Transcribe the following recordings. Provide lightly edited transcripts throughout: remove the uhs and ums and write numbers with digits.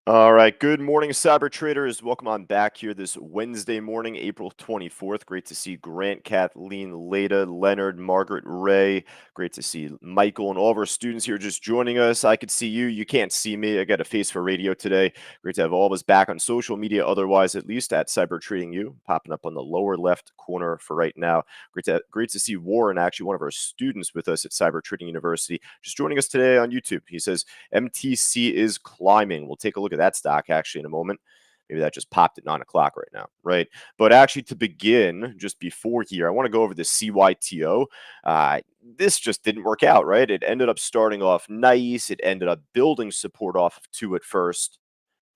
All right. Good morning, cyber traders. Welcome on back here this Wednesday morning, April 24th. Great to see Grant, Kathleen, Leda, Leonard, Margaret, Ray. Great to see Michael and all of our students here just joining us. I could see you. You can't see me. I got a face for radio today. Great to have all of us back on social media, otherwise, at least at Cyber Trading U, popping up on the lower left corner for right now. Great to see Warren, actually one of our students with us at Cyber Trading University, just joining us today on YouTube. He says, MTC is climbing. We'll take a look at that stock actually in a moment. Maybe that just popped at 9 o'clock right now, right? But actually, to begin, just before here, I want to go over the CYTO. This just didn't work out, right? It ended up starting off nice. It ended up building support off of 2 at first,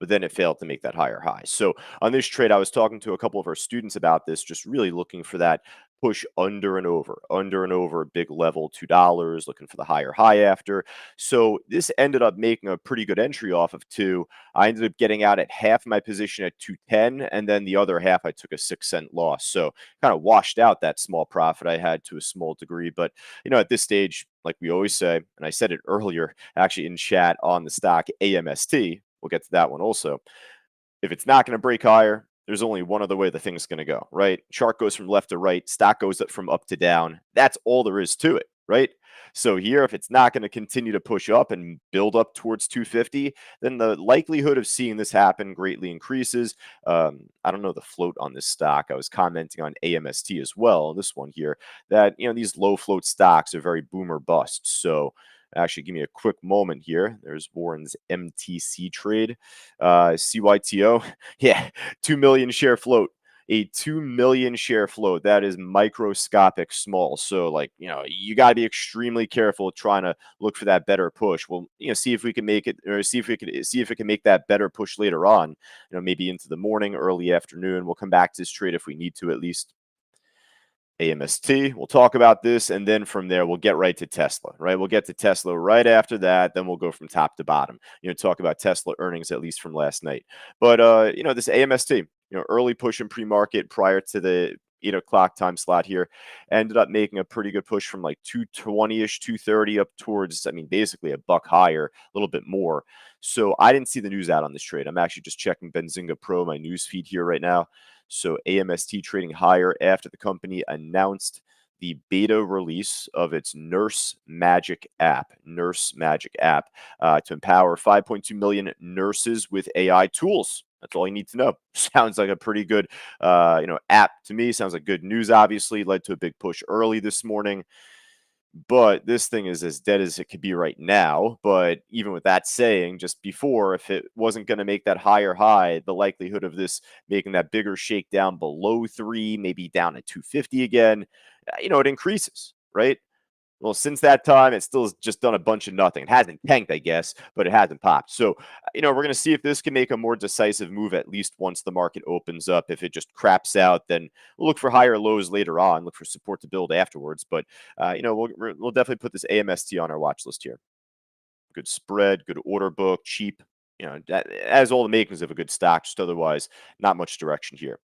but then it failed to make that higher high. So on this trade, I was talking to a couple of our students about this, just really looking for that push under and over, big level, $2, looking for the higher high after. So this ended up making a pretty good entry off of 2. I ended up getting out at half my position at 210, and then the other half I took a 6-cent loss. So kind of washed out that small profit I had to a small degree. But at this stage, like we always say, and I said it earlier actually in chat on the stock AMST, we'll get to that one also. If it's not going to break higher, there's only one other way the thing's going to go, right? Chart goes from left to right, stock goes up from up to down. That's all there is to it, right? So here, if it's not going to continue to push up and build up towards 250, then the likelihood of seeing this happen greatly increases. I don't know the float on this stock. I was commenting on AMST as well, this one here, that these low float stocks are very boomer bust. So actually, give me a quick moment here. There's Warren's MTC trade. CYTO, yeah, 2 million share float. A 2 million share float. That is microscopic small. So, you got to be extremely careful trying to look for that better push. Well, see if we can make it, or see if it can make that better push later on, maybe into the morning, early afternoon. We'll come back to this trade if we need to, at least. AMST. We'll talk about this, and then from there, we'll get right to Tesla, right? We'll get to Tesla right after that. Then we'll go from top to bottom, talk about Tesla earnings, at least from last night. But, this AMST, early push in pre-market prior to the 8 o'clock time slot here, ended up making a pretty good push from like 220-ish, 230 up towards, basically a buck higher, a little bit more. So I didn't see the news out on this trade. I'm actually just checking Benzinga Pro, my news feed here right now. So AMST trading higher after the company announced the beta release of its Nurse Magic app, to empower 5.2 million nurses with AI tools. That's all you need to know. Sounds like a pretty good, app to me. Sounds like good news. Obviously, led to a big push early this morning. But this thing is as dead as it could be right now. But even with that saying, just before, if it wasn't going to make that higher high, the likelihood of this making that bigger shakedown below 3, maybe down at 250 again, it increases, right? Well, since that time, it still has just done a bunch of nothing. It hasn't tanked, I guess, but it hasn't popped. So, we're going to see if this can make a more decisive move at least once the market opens up. If it just craps out, then we'll look for higher lows later on, look for support to build afterwards. But, we'll definitely put this AMST on our watch list here. Good spread, good order book, cheap. That has all the makings of a good stock, just otherwise not much direction here.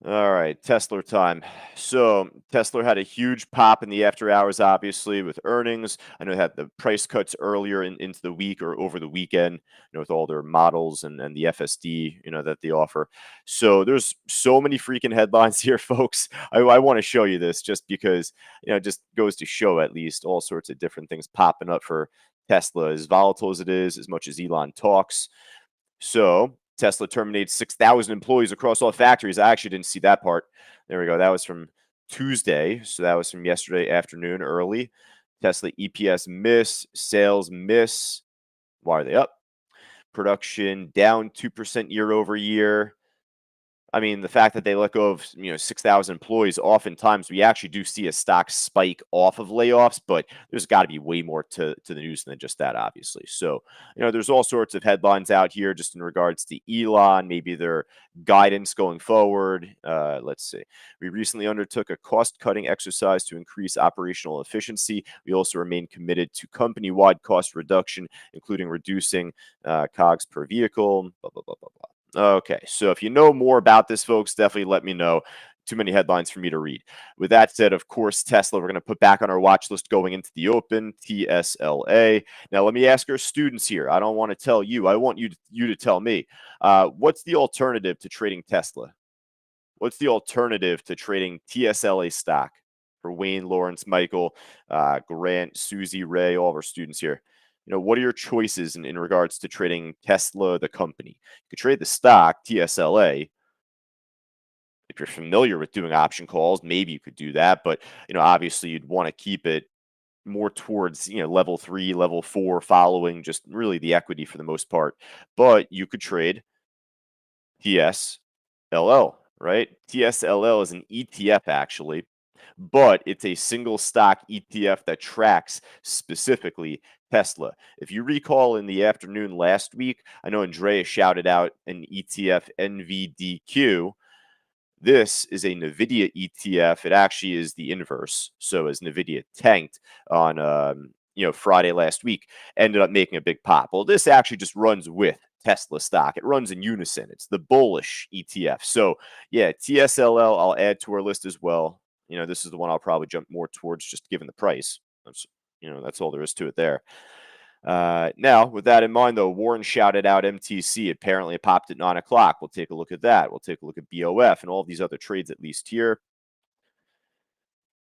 All right, Tesla time. So Tesla had a huge pop in the after hours, obviously, with earnings. I know they had the price cuts earlier into the week or over the weekend, with all their models and the FSD, that they offer. So there's so many freaking headlines here, folks. I want to show you this just because, it just goes to show at least all sorts of different things popping up for Tesla, as volatile as it is, as much as Elon talks. So Tesla terminates 6,000 employees across all factories. I actually didn't see that part. There we go. That was from Tuesday. So that was from yesterday afternoon early. Tesla EPS miss, sales miss. Why are they up? Production down 2% year over year. The fact that they let go of 6,000 employees, oftentimes we actually do see a stock spike off of layoffs, but there's got to be way more to the news than just that, obviously. So, there's all sorts of headlines out here just in regards to Elon, maybe their guidance going forward. Let's see. We recently undertook a cost-cutting exercise to increase operational efficiency. We also remain committed to company-wide cost reduction, including reducing COGS per vehicle, blah, blah, blah, blah, blah. Okay, so if you know more about this, folks, definitely let me know. too many headlines for me to read. With that said, of course, Tesla, we're going to put back on our watch list going into the open, TSLA. Now, let me ask our students here. I don't want to tell you. I want you to tell me. What's the alternative to trading Tesla? What's the alternative to trading TSLA stock for Wayne, Lawrence, Michael, Grant, Susie, Ray, all of our students here? What are your choices in regards to trading Tesla, the company? You could trade the stock, TSLA. If you're familiar with doing option calls, maybe you could do that. But, obviously you'd want to keep it more towards, level 3, level 4, following just really the equity for the most part. But you could trade TSLL, right? TSLL is an ETF actually, but it's a single stock ETF that tracks specifically Tesla. If you recall in the afternoon last week, I know Andrea shouted out an ETF NVDQ. This is a NVIDIA ETF. It actually is the inverse. So as NVIDIA tanked on Friday last week, ended up making a big pop. Well, this actually just runs with Tesla stock. It runs in unison. It's the bullish ETF. So yeah, TSLL I'll add to our list as well. This is the one I'll probably jump more towards just given the price. That's all there is to it there. Now, with that in mind, though, Warren shouted out MTC. Apparently, it popped at 9 o'clock. We'll take a look at that. We'll take a look at BOF and all these other trades, at least here.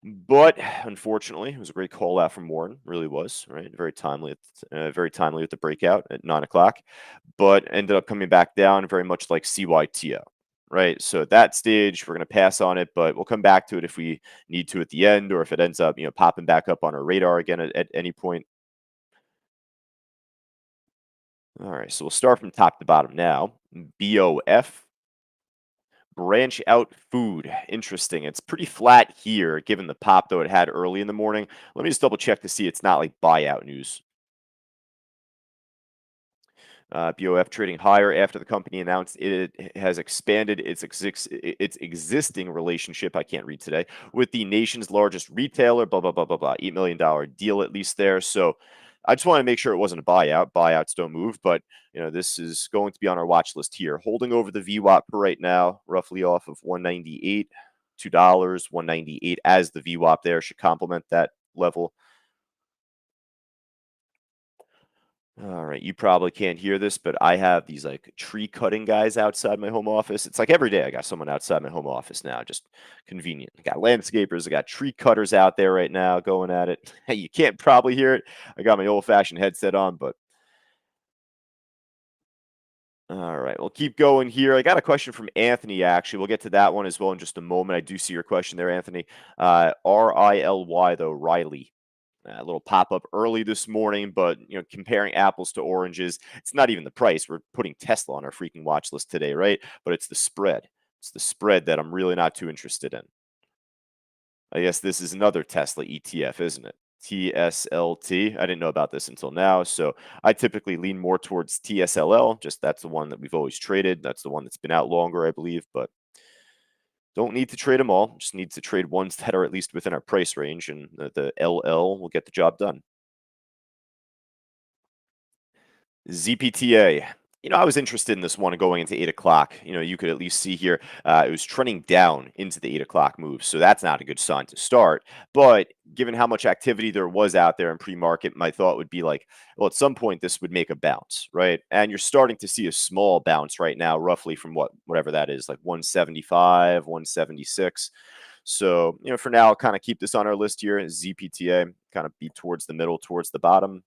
But unfortunately, it was a great call out from Warren. Really was, right? Very timely, very timely with the breakout at 9 o'clock. But ended up coming back down, very much like CYTO. Right. So at that stage, we're going to pass on it, but we'll come back to it if we need to at the end, or if it ends up, popping back up on our radar again at any point. All right, so we'll start from top to bottom now. BOF, branch out food. Interesting. It's pretty flat here, given the pop, though, it had early in the morning. Let me just double check to see it's not like buyout news. BOF trading higher after the company announced it has expanded its existing relationship. I can't read today with the nation's largest retailer. Blah blah blah blah blah. $8 million deal at least there. So I just want to make sure it wasn't a buyout. Buyouts don't move, but this is going to be on our watch list here. Holding over the VWAP for right now, roughly off of 198, $2, 198 as the VWAP there should complement that level. All right, you probably can't hear this, but I have these like tree cutting guys outside my home office. It's like every day I got someone outside my home office now, just convenient. I got landscapers, I got tree cutters out there right now going at it. Hey, you can't probably hear it. I got my old-fashioned headset on, but all right, we'll keep going here. I got a question from Anthony, actually. We'll get to that one as well in just a moment. I do see your question there, Anthony. RILY, though, Riley. A little pop up early this morning, but comparing apples to oranges, it's not even the price. We're putting Tesla on our freaking watch list today, right? But it's the spread. It's the spread that I'm really not too interested in. I guess this is another Tesla ETF, isn't it? TSLT. I didn't know about this until now, so I typically lean more towards TSLL. Just that's the one that we've always traded. That's the one that's been out longer, I believe, but don't need to trade them all. Just need to trade ones that are at least within our price range, and the LL will get the job done. ZPTA. I was interested in this one going into 8 o'clock. You could at least see here it was trending down into the 8 o'clock move. So that's not a good sign to start. But given how much activity there was out there in pre market, my thought would be like, well, at some point this would make a bounce, right? And you're starting to see a small bounce right now, roughly from whatever that is, like 175, 176. So, for now, I'll kind of keep this on our list here. ZPTA, kind of be towards the middle, towards the bottom.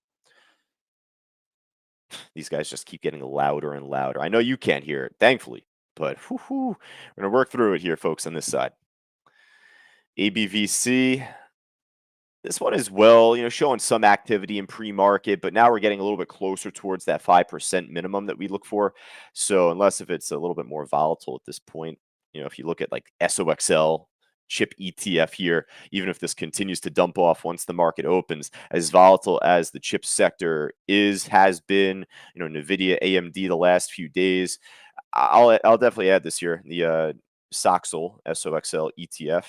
These guys just keep getting louder and louder. I know you can't hear it, thankfully, but we're going to work through it here, folks, on this side. ABVC, this one as well, showing some activity in pre-market, but now we're getting a little bit closer towards that 5% minimum that we look for. So unless if it's a little bit more volatile at this point, if you look at like SOXL, chip ETF here, even if this continues to dump off once the market opens, as volatile as the chip sector has been, NVIDIA, AMD the last few days, I'll definitely add this here, the SOXL, SOXL ETF.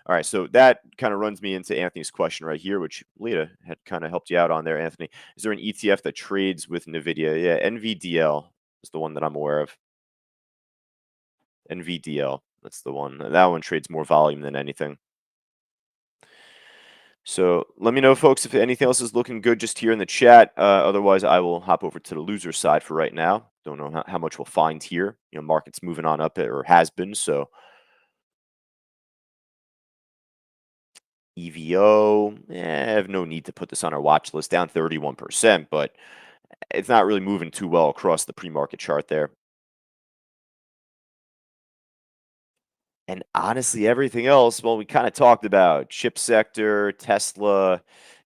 All right, so that kind of runs me into Anthony's question right here, which Lita had kind of helped you out on there, Anthony. Is there an ETF that trades with NVIDIA? Yeah, NVDL is the one that I'm aware of. NVDL. That's the one. That one trades more volume than anything. So let me know, folks, if anything else is looking good just here in the chat. Otherwise, I will hop over to the loser side for right now. Don't know how much we'll find here. Market's moving on up or has been. So EVO, I have no need to put this on our watch list. Down 31%, but it's not really moving too well across the pre-market chart there. And honestly, everything else, well, we kind of talked about chip sector, Tesla,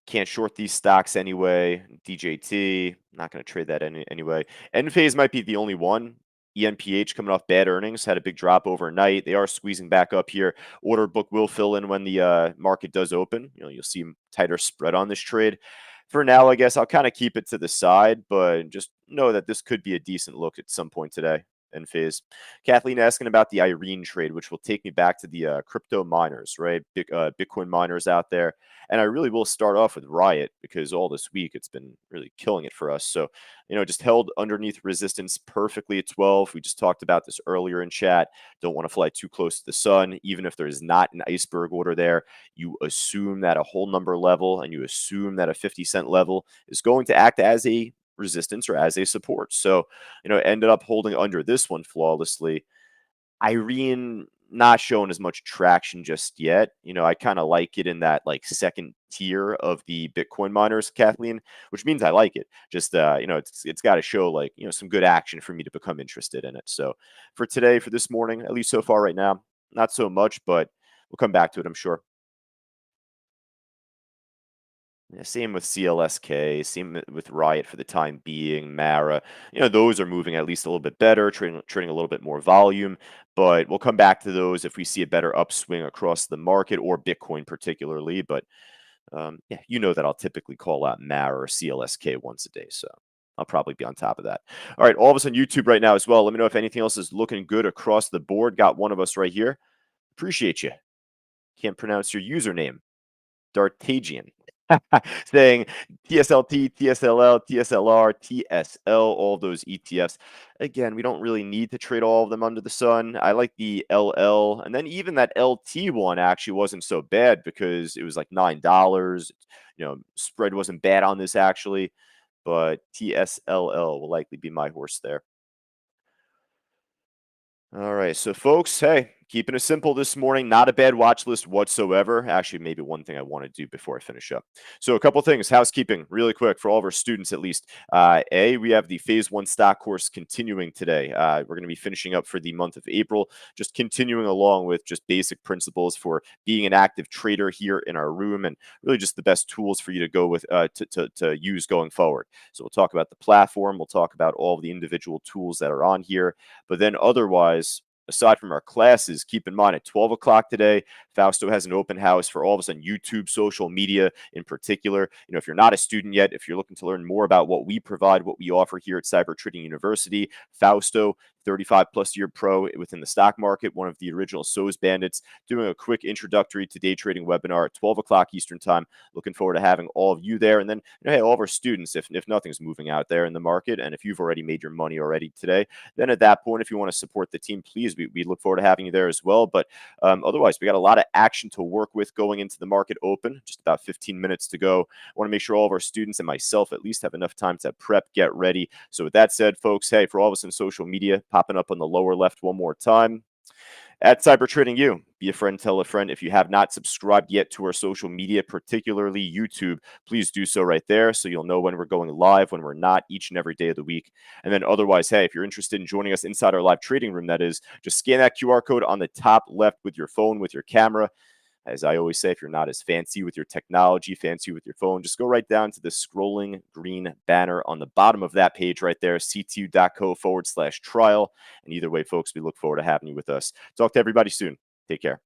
can't short these stocks anyway. DJT, not going to trade that anyway. Enphase might be the only one. ENPH coming off bad earnings, had a big drop overnight. They are squeezing back up here. Order book will fill in when the market does open. You'll see tighter spread on this trade. For now, I guess I'll kind of keep it to the side, but just know that this could be a decent look at some point today. Enphase. Kathleen asking about the Irene trade, which will take me back to the crypto miners, right? Bitcoin miners out there. And I really will start off with Riot because all this week it's been really killing it for us. So, just held underneath resistance perfectly at 12. We just talked about this earlier in chat. Don't want to fly too close to the sun. Even if there's not an iceberg order there, you assume that a whole number level and you assume that a 50-cent level is going to act as a resistance or as a support. So, ended up holding under this one flawlessly. Irene not showing as much traction just yet. I kind of like it in that like second tier of the Bitcoin miners, Kathleen, which means I like it. Just it's got to show like some good action for me to become interested in it. So for today, for this morning, at least so far right now, not so much, but we'll come back to it, I'm sure. Yeah, same with CLSK, same with Riot for the time being, Mara. Those are moving at least a little bit better, trading a little bit more volume. But we'll come back to those if we see a better upswing across the market or Bitcoin particularly. But yeah, that I'll typically call out Mara or CLSK once a day. So I'll probably be on top of that. All right, all of us on YouTube right now as well. Let me know if anything else is looking good across the board. Got one of us right here. Appreciate you. Can't pronounce your username. Dartagian. Saying TSLT, TSLL, TSLR, TSL, all those ETFs. Again, we don't really need to trade all of them under the sun. I like the LL, and then even that LT one actually wasn't so bad because it was like $9. Spread wasn't bad on this actually, but TSLL will likely be my horse there. All right, so folks, hey, keeping it simple this morning. Not a bad watch list whatsoever. Actually, maybe one thing I want to do before I finish up. So, a couple things, housekeeping, really quick for all of our students at least. We have the Phase One stock course continuing today. We're going to be finishing up for the month of April, just continuing along with just basic principles for being an active trader here in our room, and really just the best tools for you to go with to use going forward. So, we'll talk about the platform. We'll talk about all of the individual tools that are on here. But then otherwise, aside from our classes, keep in mind at 12 o'clock today, Fausto has an open house for all of us on YouTube, social media in particular. If you're not a student yet, if you're looking to learn more about what we provide, what we offer here at Cyber Trading University, Fausto, 35 plus year pro within the stock market, one of the original SOS bandits, doing a quick introductory to day trading webinar at 12 o'clock Eastern time. Looking forward to having all of you there. And then, hey, all of our students, if nothing's moving out there in the market, and if you've already made your money already today, then at that point, if you want to support the team, please, we look forward to having you there as well. But otherwise, we got a lot of action to work with going into the market open. Just about 15 minutes to go. I want to make sure all of our students and myself at least have enough time to prep, get ready. So with that said, folks, hey, for all of us in social media, popping up on the lower left one more time. At Cyber Trading U, be a friend, tell a friend. If you have not subscribed yet to our social media, particularly YouTube, please do so right there so you'll know when we're going live, when we're not, each and every day of the week. And then otherwise, hey, if you're interested in joining us inside our live trading room, that is, just scan that QR code on the top left with your phone, with your camera. As I always say, if you're not as fancy with your technology, fancy with your phone, just go right down to the scrolling green banner on the bottom of that page right there, ctu.co/trial. And either way, folks, we look forward to having you with us. Talk to everybody soon. Take care.